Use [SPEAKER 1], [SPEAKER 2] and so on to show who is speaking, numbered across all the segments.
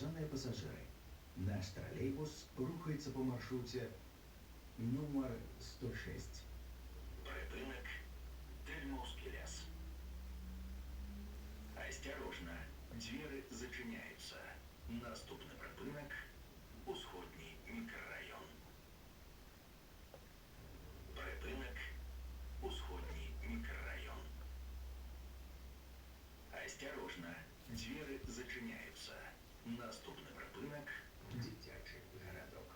[SPEAKER 1] Уважаемые пассажиры, наш троллейбус рухается по маршруте номер 106.
[SPEAKER 2] Припинок Дельмовский лес. Осторожно, двери зачиняються. Наступний припинок Усходній мікрорайон. Припинок Усходній мікрорайон. Осторожно, двери зачиняються. Наступний припинок
[SPEAKER 1] Дитячий городок.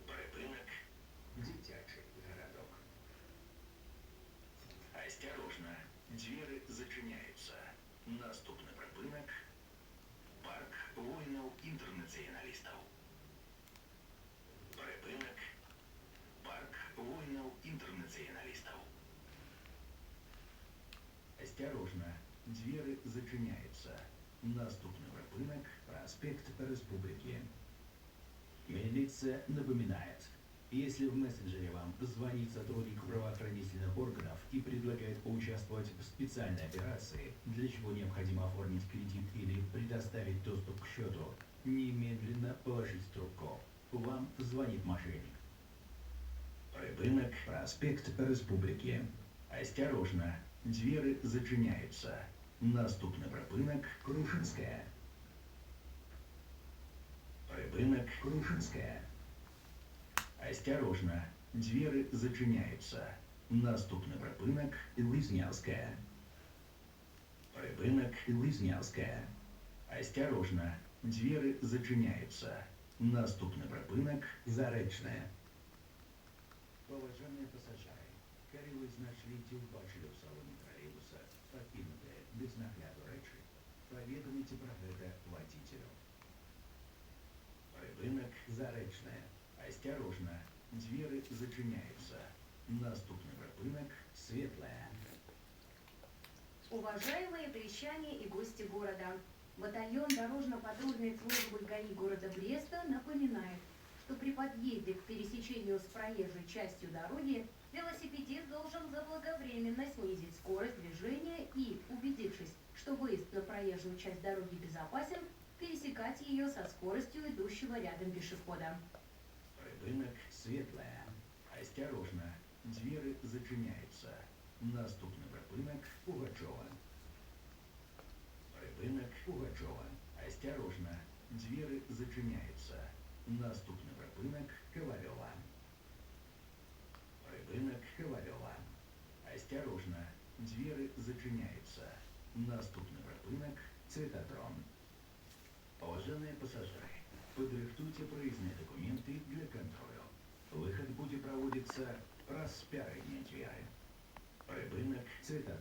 [SPEAKER 2] Припинок
[SPEAKER 1] Дитячий городок.
[SPEAKER 2] Осторожно, двери зачиняються. Наступний припинок Парк воїнів-інтернаціоналістів. Припинок Парк воїнів-інтернаціоналістів.
[SPEAKER 1] Осторожно, двери зачиняются. Наступный припинок проспект Республики. Милиция напоминает, если в мессенджере вам звонит сотрудник правоохранительных органов и предлагает поучаствовать в специальной операции, для чего необходимо оформить кредит или предоставить доступ к счету, немедленно положите трубку. Вам звонит мошенник. Припинок проспект Республики. Осторожно, двери зачиняются. Наступный припинок Крушинская. Припинок Крушинская. Осторожно, двери зачиняются. Наступный припинок Лизнявская. Припинок Лизнявская. Осторожно, двери зачиняются. Наступный припинок Заречная. Уважаемые пассажиры, коли ви знайшли ті бачили в салоні тролейбуса, покинуте без нагляду речі, повідомите про це водителю. Припинок Заречная. Осторожно, двери зачиняются. Наступный припинок Светлая.
[SPEAKER 3] Уважаемые прещане и гости города, батальон дорожно-патрульной службы ГАИ города Бреста напоминает, что при подъезде к пересечению с проезжей частью дороги велосипедист должен заблаговременно снизить скорость движения и, убедившись, что выезд на проезжую часть дороги безопасен, пересекать ее со скоростью идущего рядом пешехода.
[SPEAKER 1] Припинок Светлая. Осторожно, двери зачиняются. Наступный припинок Пугачева. Припинок Пугачева. Осторожно, двери зачиняются. Наступный припинок Ковалева. Припинок Ковалева. Осторожно, двери зачиняются. Наступный припинок Цветотрон. Уважаемые пассажиры, подрыхтуйте проездные документы для контроля. Выход будет проводиться раз пярыдня двери. Припинок Цветотрон.